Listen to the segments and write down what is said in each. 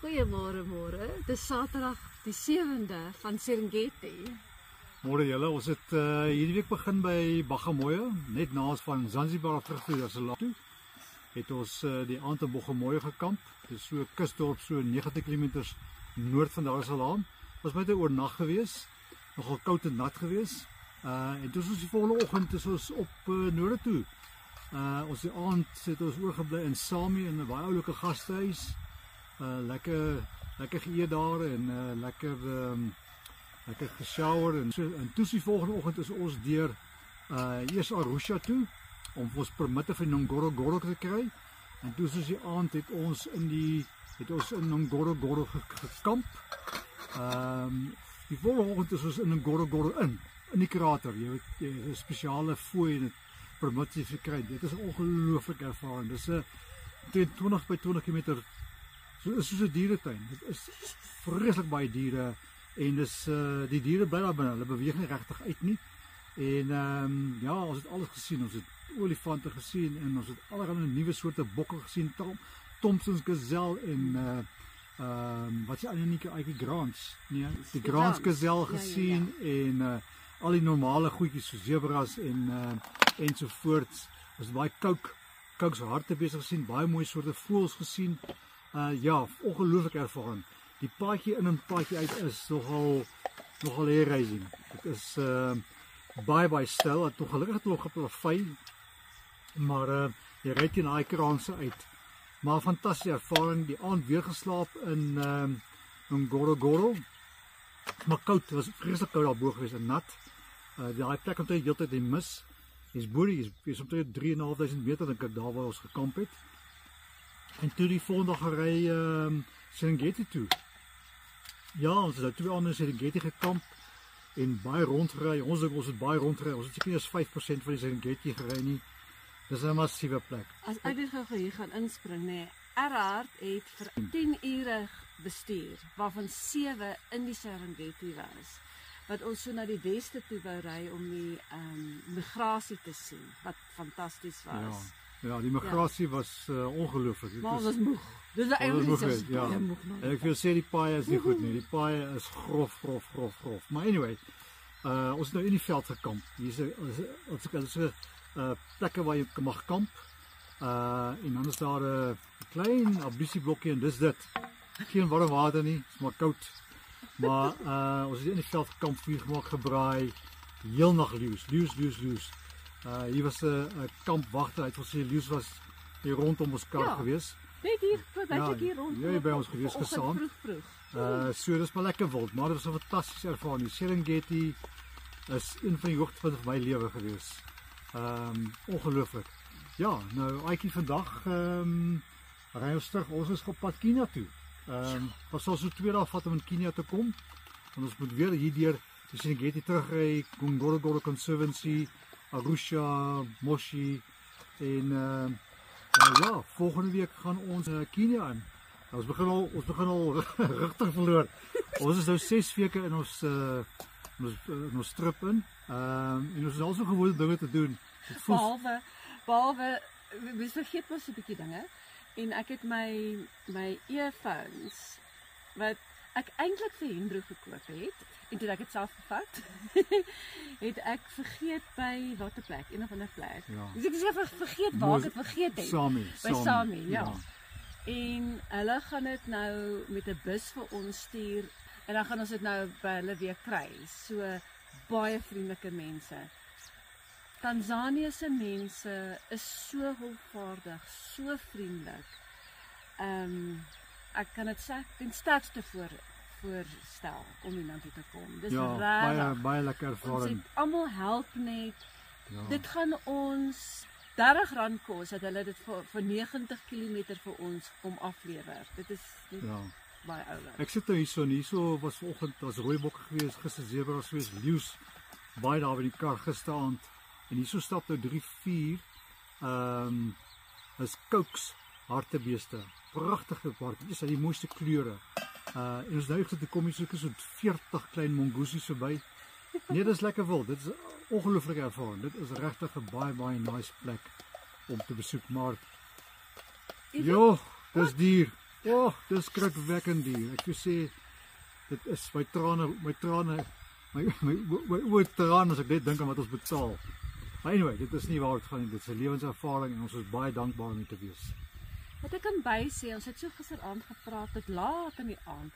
Goeiemôre, môre. Dis Saterdag die 7de van Serengeti. Môre julle, ons het hierdie week begin by Bagamoyo, net naas van Zanzibar af terug toe Dar-es-Salaam toe. Het ons die aand in Bagamoyo gekamp. Dis so 'n kusdorp so 90 km noord van Dar-es-Salaam. Was net 'n oornag gewees, nogal koud en nat gewees. En toe is ons die volgende oggend is ons op noorde toe. Ons die aand het ons oorgebly in Sami in 'n baie oulike gastehuis. Lekker geëet daar en lekker geshower en so. En toe die volgende oggend is ons deur eers Arusha toe om ons permitte vir Ngorongoro te kry. En toe soos die aand het ons in Ngorongoro gekamp. Die volgende oggend is ons in Ngorongoro in die krater. Jy weet 'n spesiale fooi en 'n permit jy gekry. Dit is 'n ongelooflike ervaring. Dis 'n 20 by 20 km. So is soos 'n dieretuin. Dit is vreeslik baie diere en dis die diere bly daar binne. Hulle beweeg nie regtig uit nie. En ja, ons het alles gesien. Ons het olifante gesien en ons het allerlei nuwe soorte bokke gesien. Thompson's gazelle en wat is die ander netjie uitjie grants? Nee, die grants gazelle gesien en al die normale goedjies soos zebras en so voorts. Ons het baie kouks harte besig gesien, baie mooi soorte voëls gesien. Ja, ongelooflike ervaring. Die paadjie in en paadjie uit is nogal hair-raising. Dit is baie stil. Het nog gelukkig nog geplavei, maar jy ry teen daai kraanse uit. Maar fantasties ervaring. Die aand weer geslaap in Ngorongoro. Maar koud, het was vreeslik koud daarbo gewees en nat. Daai plek omtrent heeltyd die mis. Jy's is omtrent 3.500 meter dink ek daar waar ons gekamp het. En toe die volgende dag gery Serengeti toe. Ja, ons het twee ander in Serengeti gekamp en baie rondgery. Ons het baie rondgery. Ons het seker eers 5% van die Serengeti gery nie. Dis 'n massiewe plek. As ek net gou hier gaan inspring, nê. Erhard het vir 10 ure bestuur, waarvan 7 in die Serengeti was. Wat ons so na die weste toe wou ry om die migrasie te sien, wat fantasties was. Ja, die migrasie was ongelooflik. Maar ons was moeg. Dis eintlik ja. En ek wil sê die paaie is nie goed nie. Die paaie is grof. Maar anyway, ons het nou in die veld gekamp. Hier is 'n plekke waar jy mag kamp. En dan is daar 'n klein ablusieblokkie en dis dit. Geen warm water nie, is maar koud. Maar ons het in die veld gekamp, vuur gemaak, gebraai. Heel nag leeu's. Hier was 'n kampwagter, hy het gesê leeu's was hier rondom ons kar gewees. Net hier, hier rond. Jy by ons gewees gesaam. So dis maar lekker wild, maar dit was 'n fantastiese ervaring. Die Serengeti is een van die hoogtepunte van my lewe gewees. Ongelooflik. Ja, nou uitjie vandag ry ons terug. Ons is op pad Kenia toe. Wat sal so 2 dae vat om in Kenia te kom. En ons moet weer hierdeur die Serengeti terugry, Ngorongoro Conservancy, Arusha, Moshi en ja, volgende week gaan ons Kenia in. Ons begin al rigting verloor. Ons is nou 6 weke in ons trip in. En ons is al so gewoond dinge te doen. Behalve mens vergeet mos 'n bietjie dinge. En ek het my earphones wat ek eintlik vir Hendro gekoop het en toe ek dit self gevat het ek vergeet by watter plek, een of ander plek. Dus ek het vergeet waar ek dit vergeet het. By Sami, ja. En hulle gaan dit nou met 'n bus vir ons stuur en dan gaan ons dit nou by hulle weer kry. So baie vriendelike mense. Tanzanië se mense is so hulpvaardig, so vriendelik. Ek kan dit sê ten sterkste voorstel om hiernatoe te kom. Dis baie lekker ervaring. Ons het almal help net. Ja. Dit gaan ons R30 kos dat hulle dit vir 90 km vir ons kom aflewer. Dit is baie oulik. Ek sit nou hierso was vanoggend was rooibokke gewees, gister zebras gewees, leeu's baie daar by die kar gestaan. En hierso stap nou 3-4 is kouks hartebeeste. Pragtige harte, dis die mooiste kleure. En ons nou het kom hier so 40 klein mongoosies verby. Nee, dis lekker wild. Dit is 'n ongelooflike ervaring. Dit is regtig 'n baie nice plek om te besoek, maar dis dier. Dis skrikwekkend hier. Ek wil sê dit is my trane, my oë traan as ek net dink aan wat ons betaal. Maar anyway, dit is nie waar dit gaan nie. Dit is 'n lewenservaring en ons is baie dankbaar om dit te wees. Wat ek kan bysê, ons het so gisteraand gepraat tot laat in die aand.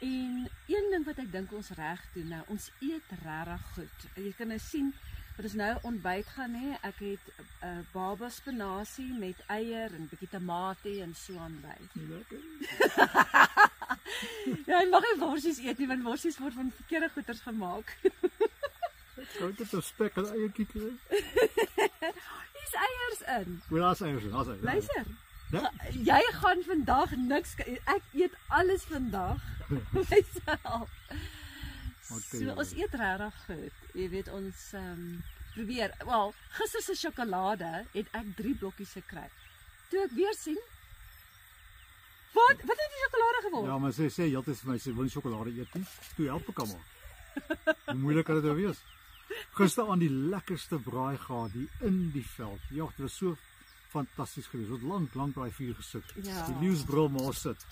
En een ding wat ek dink ons reg doen nou, ons eet regtig goed. Jy kan nou sien wat ons nou ontbyt gaan hê. Ek het baba spinasie met eier en 'n bietjie tamatie en so aan by. Ja, jy mag nie worsies eet nie, want worsies word van verkeerde goeders gemaak. Kan dit 'n spek en eiertjie kry? Hier's eiers in. Wel, daar's eiers in. Luister. Ja? Jy gaan vandag niks, ek eet alles vandag myself. So ons eet regtig goed. Jy weet ons probeer. Wel, gister se sjokolade het ek 3 blokkies gekry. Toe ek weer sien, wat het die sjokolade geword? Ja, maar sy sê heeltyd vir my sy wil nie sjokolade eet nie. Toe help ek hom maar. Hoe moeilik kan dit nou wees? Gister aan die lekkerste braai gehad hier in die veld. Ja, dit was so fantasties geweest. Ons het lank by die vuur gesit. Ja. Die leeuwsbril maar sit.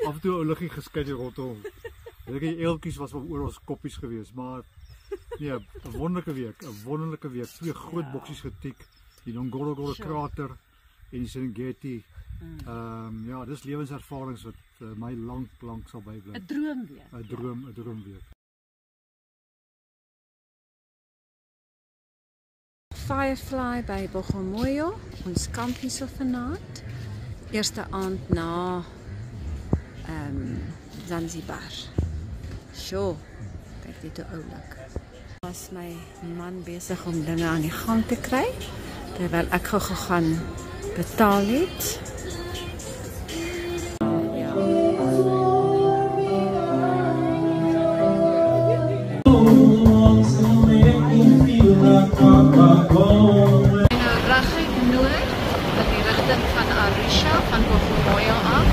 Af en toe 'n liggie geskei rondom. Ek die eeltjies was oor ons koppies geweest, maar nee, 'n wonderlike week. 2 groot boksies getik. Die Ngorongoro krater en die Serengeti. Ja, dis lewenservarings wat my lank sal bybly. 'n droom weer. 'n droom weer. Firefly by Bagamoyo, ons kamp hierso vanaand. Eerste aand na Zanzibar. Sjoe, kyk dit hoe oulik. Was my man besig om dinge aan die gang te kry, terwyl ek gou gegaan betaal het. Ja. Van Arusha, van Bagamoyo af.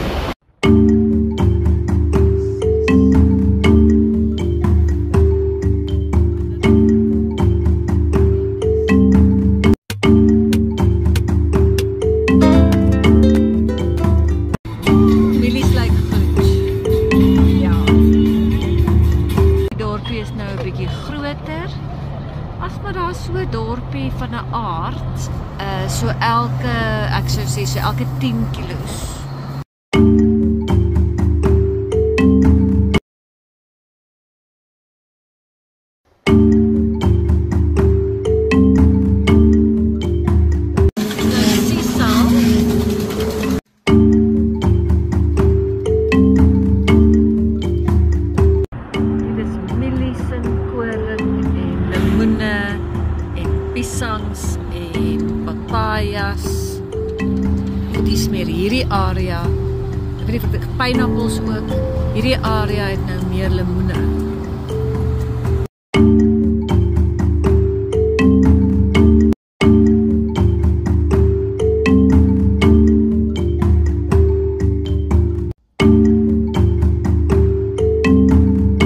Milies lyk goed. Ja. Die dorpie is nou 'n bietjie groter. As maar daar so 'n dorpie van 'n aard. So ek sou sê so elke 10 kilos. Dit is mielies en koring en lemoene en piesangs en papayas. Dis meer hierdie area. Ek weet nie of dit pineappels ook. Hierdie area het nou meer lemoene.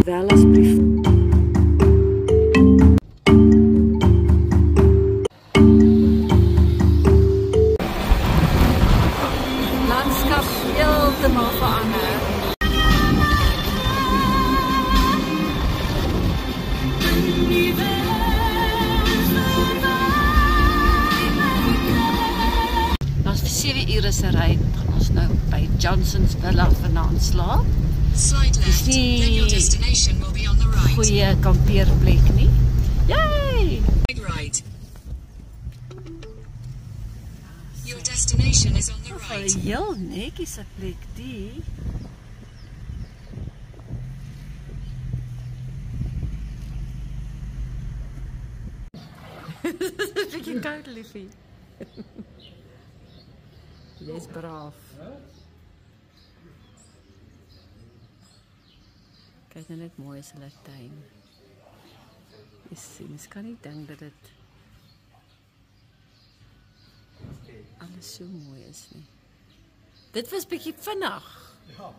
Wel asseblief. Landskap heeltemal verander. Ons vir 7 ure se ry gaan ons nou by Johnson's Villa vanaand slaap. Slide left, then your destination will be on the right. Goeie kampeerplek nie. Yay! Right. Your destination is on the right. 'n heel netjiese plek die. Bietjie koud, liefie. Jy's braaf. Kyk nou net mooi is hulle tuin. Jy sien, mens kan nie dink dat dit alles so mooi is nie. Dit was bietjie vinnig. Ja.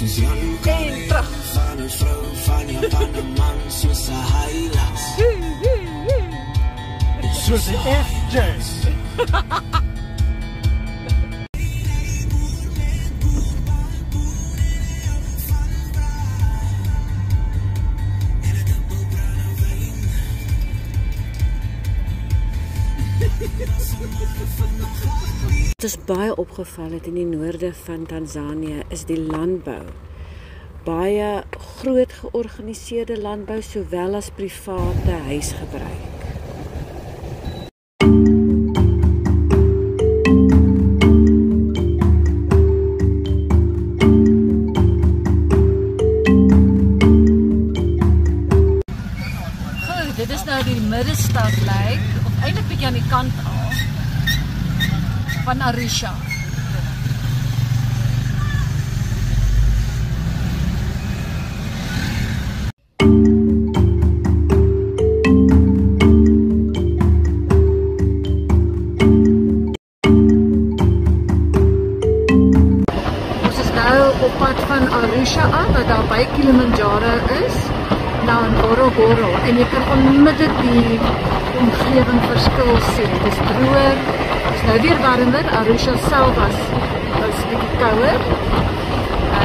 En terug. Soos die FJ. Wat ons baie opgeval het in die noorde van Tanzanië is die landbou. Baie groot georganiseerde landbou sowel as private huisgebruik. Goed, dit is nou die middestad lyk, of eintlik bietjie aan die kant af van Arusha. Ons is nou op pad van Arusha af, wat daar by Kilimanjaro is, na Ngorongoro, en jy kan onmiddellik die omgewing verskil sien. Dit is droër, dit is nou weer warmer. Arusha self was 'n bietjie kouer.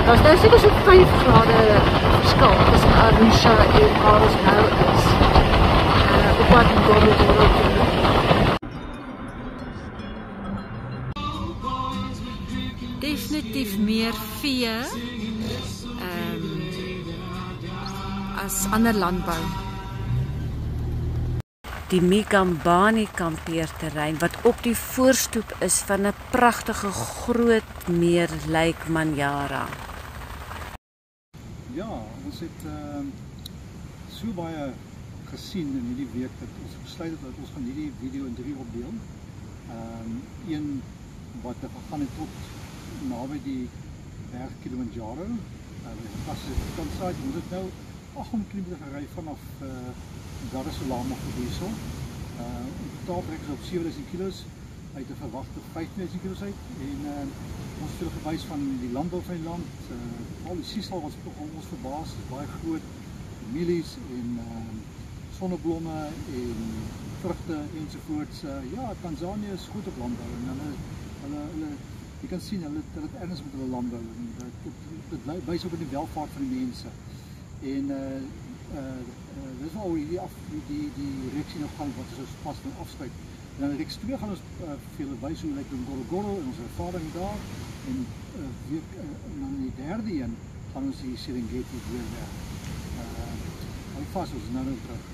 Daar is nou seker so 5 grade verskil tussen Arusha en waar ons nou is. Op pad na Ngorongoro toe. Definitief meer vee as ander landbou. Die Migambani kampeerterrein wat op die voorstoep is van 'n pragtige groot meer lyk Manyara. Ja, ons het so baie gesien in hierdie week dat ons besluit het dat ons gaan hierdie video in 3 opdeel. Een wat gegaan het tot naby die berg Kilimanjaro. As dit kan sê, ons het nou 800 km gery vanaf Dar es Salaam af hierso. Totaal trek ons op 7000 kg uit 'n verwagte 5000 kg uit en ons het gewys van die landbou van die land. Al die sisal was ons verbaas, is baie groot, mielies en sonneblomme en vrugte ensovoorts. Ja, Tanzanië is goed op landbou en hulle jy kan sien hulle het erns met hulle landbou en dit wys ook in die welvaart van die mense. En dis al die reeksie nog gaan wat ons pas gaan afsluit. En dan reeks 2 gaan ons veel wys hoe lyk Ngorongoro en ons ervaring daar en dan die derde een gaan ons die Serengeti weer werk. Hou vas, ons nou terug.